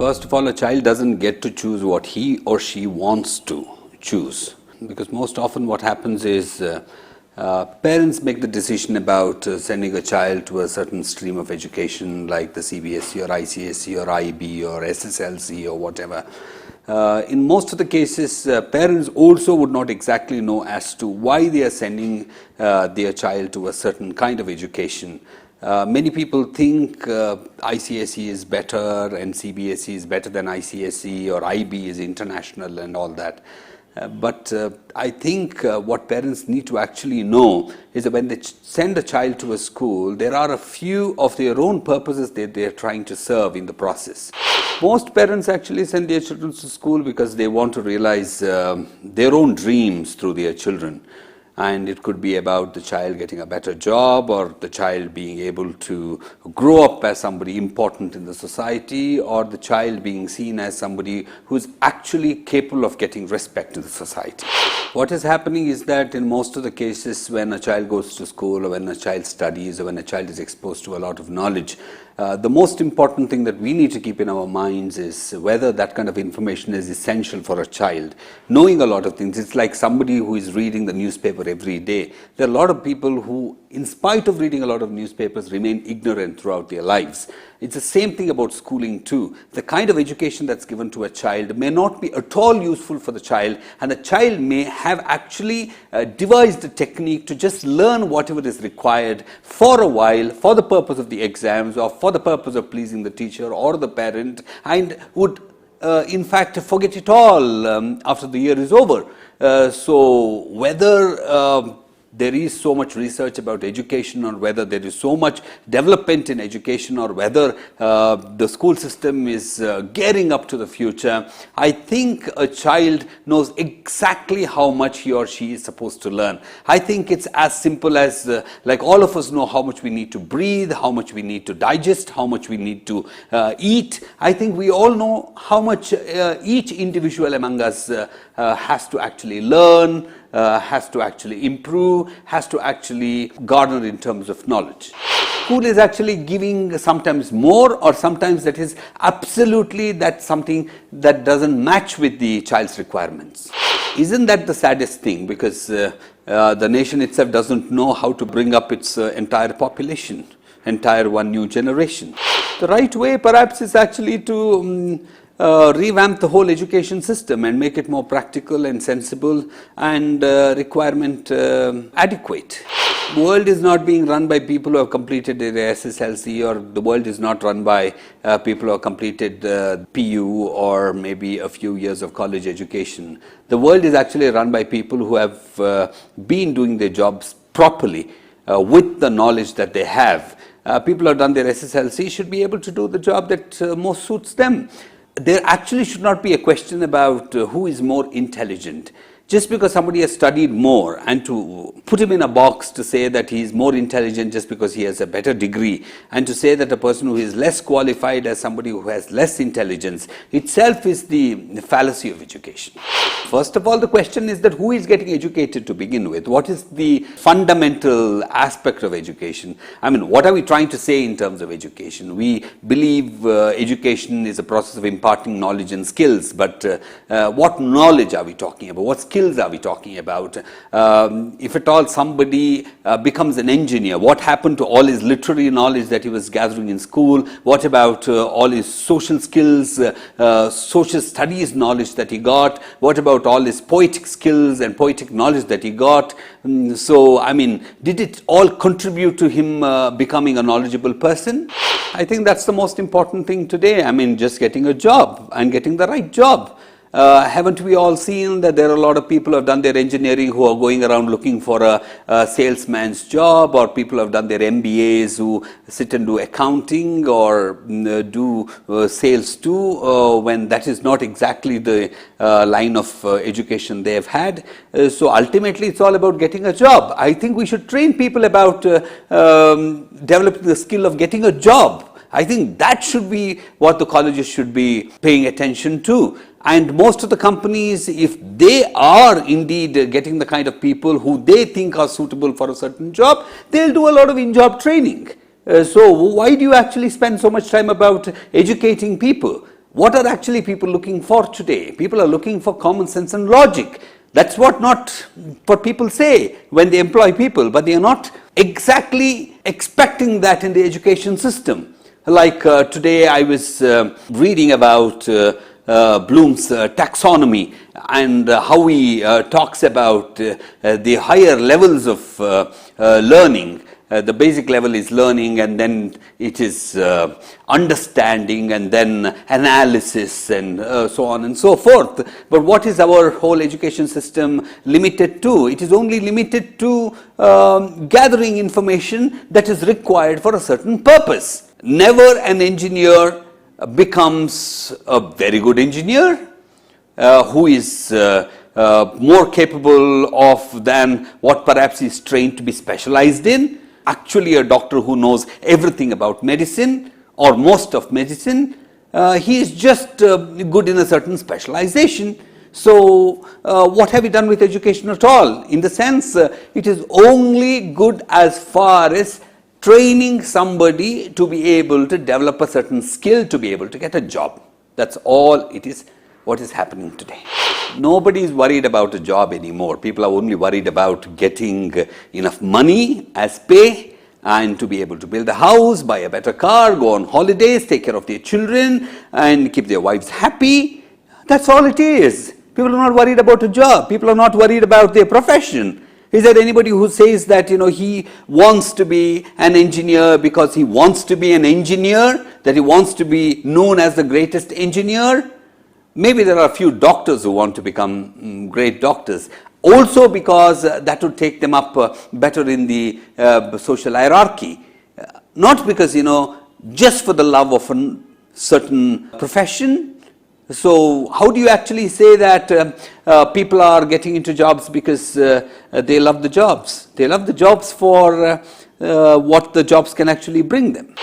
First of all, a child doesn't get to choose what he or she wants to choose, because most often what happens is parents make the decision about sending a child to a certain stream of education like the CBSE or ICSE or IB or SSLC or whatever. In most of the cases, parents also would not exactly know as to why they are sending their child to a certain kind of education. Many people think ICSE is better and CBSE is better than ICSE, or IB is international and all that. But I think what parents need to actually know is that when they send a child to a school, there are a few of their own purposes that they are trying to serve in the process. Most parents actually send their children to school because they want to realize their own dreams through their children. And it could be about the child getting a better job, or the child being able to grow up as somebody important in the society, or the child being seen as somebody who is actually capable of getting respect in the society. What is happening is that in most of the cases, when a child goes to school, or when a child studies, or when a child is exposed to a lot of knowledge, the most important thing that we need to keep in our minds is whether that kind of information is essential for a child. Knowing a lot of things, it's like somebody who is reading the newspaper every day. There are a lot of people who, in spite of reading a lot of newspapers, remain ignorant throughout their lives. It's the same thing about schooling too. The kind of education that's given to a child may not be at all useful for the child, and the child may have actually devised a technique to just learn whatever is required for a while, for the purpose of the exams, or for the purpose of pleasing the teacher or the parent, and would in fact forget it all after the year is over. So whether there is so much research about education, or whether there is so much development in education, or whether the school system is gearing up to the future, I think a child knows exactly how much he or she is supposed to learn. I think it's as simple as like all of us know how much we need to breathe, how much we need to digest, how much we need to eat. I think we all know how much each individual among us has to actually learn, has to actually improve, has to actually garner in terms of knowledge. School is actually giving sometimes more, or sometimes that is absolutely that's something that doesn't match with the child's requirements. Isn't that the saddest thing? Because the nation itself doesn't know how to bring up its entire population, entire one new generation. The right way perhaps is actually to revamp the whole education system and make it more practical and sensible and requirement adequate. The world is not being run by people who have completed their SSLC, or the world is not run by people who have completed PU or maybe a few years of college education. The world is actually run by people who have been doing their jobs properly with the knowledge that they have. People who have done their SSLC should be able to do the job that most suits them. There actually should not be a question about who is more intelligent. Just because somebody has studied more, and to put him in a box to say that he is more intelligent just because he has a better degree, and to say that a person who is less qualified as somebody who has less intelligence, itself is the fallacy of education. First of all, the question is that who is getting educated to begin with? What is the fundamental aspect of education? I mean, what are we trying to say in terms of education? We believe education is a process of imparting knowledge and skills, but what knowledge are we talking about? What skills are we talking about? If at all somebody becomes an engineer, what happened to all his literary knowledge that he was gathering in school? What about all his social skills, social studies knowledge that he got? What about all his poetic skills and poetic knowledge that he got? So, I mean, did it all contribute to him becoming a knowledgeable person? I think that's the most important thing today. I mean, just getting a job and getting the right job. Haven't we all seen that there are a lot of people who have done their engineering who are going around looking for a salesman's job, or people who have done their MBAs who sit and do accounting or do sales too, when that is not exactly the line of education they have had. So ultimately it's all about getting a job. I think we should train people about developing the skill of getting a job. I think that should be what the colleges should be paying attention to. And most of the companies, if they are indeed getting the kind of people who they think are suitable for a certain job, they'll do a lot of in-job training. So why do you actually spend so much time about educating people? What are actually people looking for today? People are looking for common sense and logic. That's what people say when they employ people, but they are not exactly expecting that in the education system. Like today I was reading about Bloom's taxonomy and how he talks about the higher levels of learning. The basic level is learning, and then it is understanding, and then analysis, and so on and so forth. But what is our whole education system limited to? It is only limited to gathering information that is required for a certain purpose. Never an engineer becomes a very good engineer who is more capable of than what perhaps he is trained to be specialized in. Actually, a doctor who knows everything about medicine or most of medicine, he is just good in a certain specialization. So, what have we done with education at all? In the sense, it is only good as far as training somebody to be able to develop a certain skill to be able to get a job. That's all it is. What is happening today? Nobody is worried about a job anymore. People are only worried about getting enough money as pay and to be able to build a house, buy a better car, go on holidays, take care of their children and keep their wives happy. That's all it is. People are not worried about a job. People are not worried about their profession. Is there anybody who says that he wants to be an engineer because he wants to be an engineer, that he wants to be known as the greatest engineer? Maybe there are a few doctors who want to become great doctors, also because that would take them up better in the social hierarchy. Not because, just for the love of a certain profession. So how do you actually say that people are getting into jobs because they love the jobs? They love the jobs for what the jobs can actually bring them.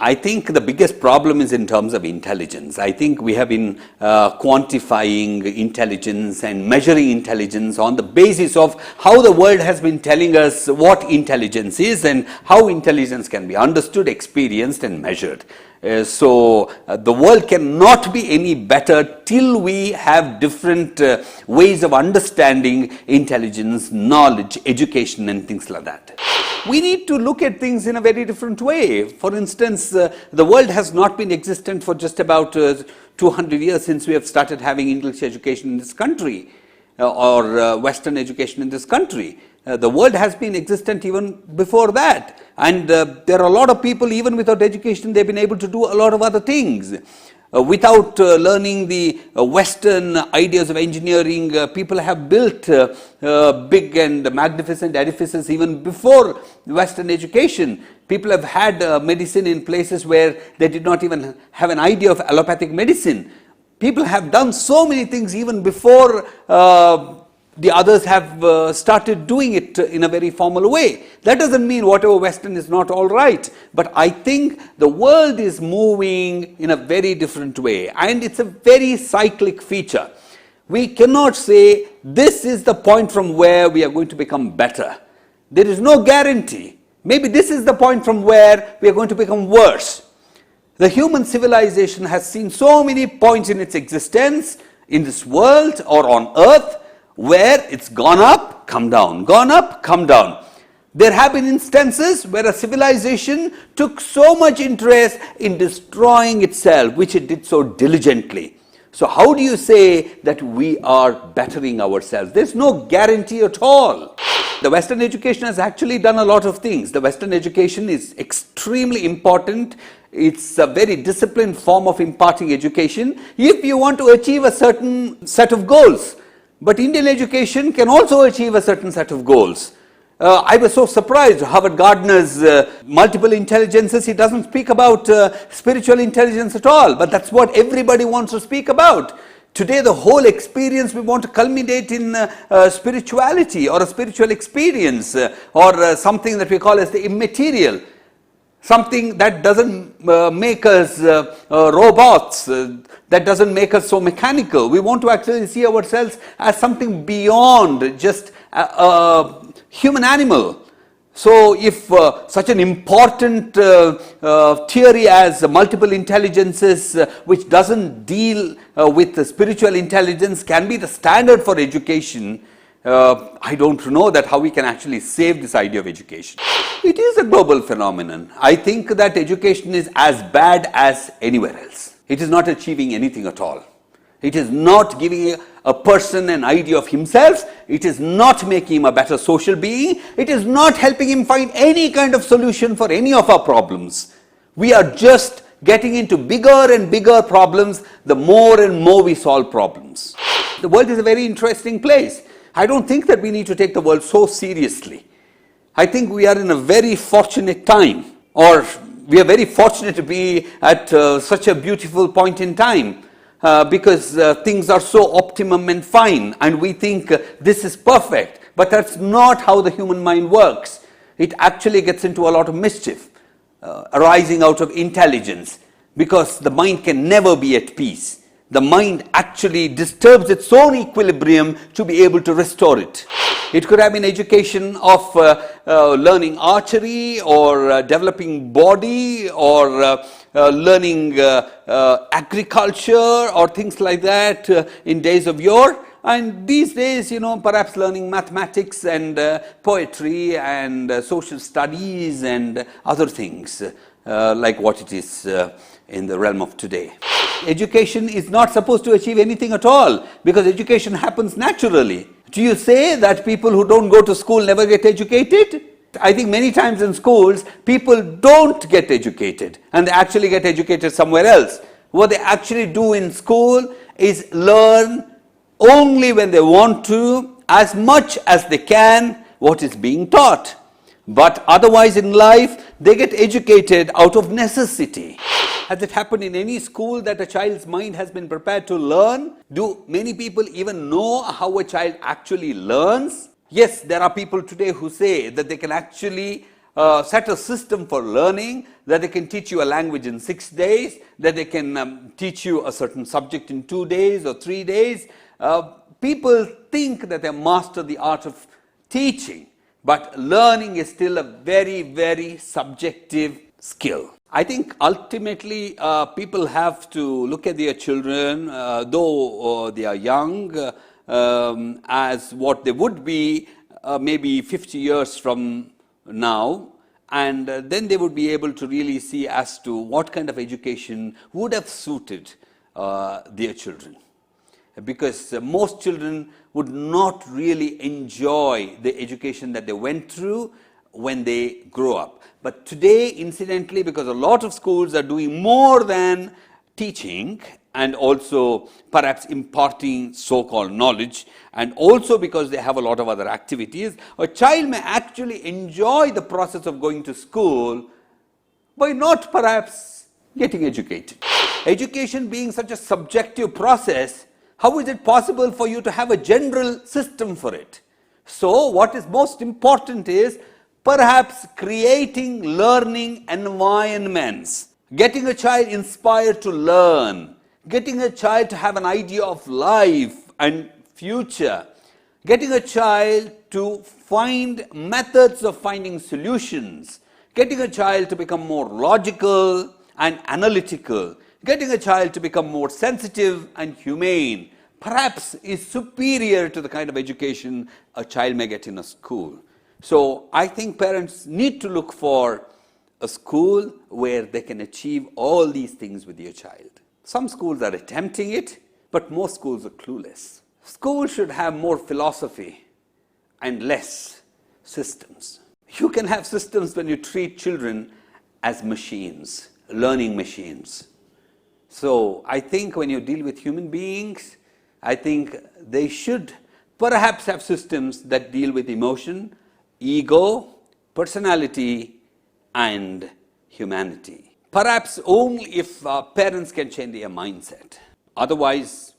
I think the biggest problem is in terms of intelligence. I think we have been quantifying intelligence and measuring intelligence on the basis of how the world has been telling us what intelligence is and how intelligence can be understood, experienced and measured. So the world cannot be any better till we have different ways of understanding intelligence, knowledge, education and things like that. We need to look at things in a very different way. For instance, the world has not been existent for just about 200 years since we have started having English education in this country or Western education in this country. The world has been existent even before that, and there are a lot of people, even without education, they've been able to do a lot of other things. Without learning the Western ideas of engineering, people have built big and magnificent edifices even before Western education. People have had medicine in places where they did not even have an idea of allopathic medicine. People have done so many things even before the others have started doing it in a very formal way. That doesn't mean whatever Western is not all right, but I think the world is moving in a very different way, and it's a very cyclic feature. We cannot say this is the point from where we are going to become better. There is no guarantee. Maybe this is the point from where we are going to become worse. The human civilization has seen so many points in its existence in this world or on earth where it's gone up, come down, gone up, come down. There have been instances where a civilization took so much interest in destroying itself, which it did so diligently. So how do you say that we are bettering ourselves? There's no guarantee at all. The Western education has actually done a lot of things. The Western education is extremely important. It's a very disciplined form of imparting education if you want to achieve a certain set of goals. But Indian education can also achieve a certain set of goals. I was so surprised, Howard Gardner's multiple intelligences, he doesn't speak about spiritual intelligence at all, but that's what everybody wants to speak about. Today the whole experience we want to culminate in spirituality or a spiritual experience or something that we call as the immaterial. Something that doesn't make us robots, that doesn't make us so mechanical. We want to actually see ourselves as something beyond just a human animal. So if such an important theory as multiple intelligences, which doesn't deal with the spiritual intelligence, can be the standard for education, I don't know that how we can actually save this idea of education. It is a global phenomenon. I think that education is as bad as anywhere else. It is not achieving anything at all. It is not giving a person an idea of himself. It is not making him a better social being. It is not helping him find any kind of solution for any of our problems. We are just getting into bigger and bigger problems the more and more we solve problems. The world is a very interesting place. I don't think that we need to take the world so seriously. I think we are in a very fortunate time, or we are very fortunate to be at such a beautiful point in time. Because things are so optimum and fine, and we think this is perfect, but that's not how the human mind works. It actually gets into a lot of mischief arising out of intelligence, because the mind can never be at peace. The mind actually disturbs its own equilibrium to be able to restore it. It could have been education of learning archery, or developing body, or learning agriculture, or things like that in days of yore. And these days, perhaps learning mathematics and poetry and social studies and other things like what it is in the realm of today. Education is not supposed to achieve anything at all, because education happens naturally. Do you say that people who don't go to school never get educated? I think many times in schools, people don't get educated, and they actually get educated somewhere else. What they actually do in school is learn only when they want to, as much as they can, what is being taught. But otherwise in life, they get educated out of necessity. Has it happened in any school that a child's mind has been prepared to learn? Do many people even know how a child actually learns? Yes, there are people today who say that they can actually set a system for learning, that they can teach you a language in 6 days, that they can teach you a certain subject in 2 days or 3 days. People think that they master the art of teaching, but learning is still a very, very subjective skill. I think ultimately people have to look at their children, though they are young, as what they would be maybe 50 years from now, and then they would be able to really see as to what kind of education would have suited their children. Because most children would not really enjoy the education that they went through when they grow up. But today, incidentally, because a lot of schools are doing more than teaching and also perhaps imparting so-called knowledge, and also because they have a lot of other activities, a child may actually enjoy the process of going to school by not perhaps getting educated. Education being such a subjective process, how is it possible for you to have a general system for it? So what is most important is perhaps creating learning environments, getting a child inspired to learn, getting a child to have an idea of life and future, getting a child to find methods of finding solutions, getting a child to become more logical and analytical, getting a child to become more sensitive and humane, perhaps is superior to the kind of education a child may get in a school. So I think parents need to look for a school where they can achieve all these things with your child. Some schools are attempting it, but most schools are clueless. Schools should have more philosophy and less systems. You can have systems when you treat children as machines, learning machines. So I think when you deal with human beings, I think they should perhaps have systems that deal with emotion, ego, personality, and humanity. Perhaps only if parents can change their mindset. Otherwise,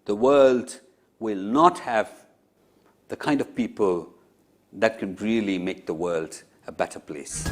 the world will not have the kind of people that can really make the world a better place.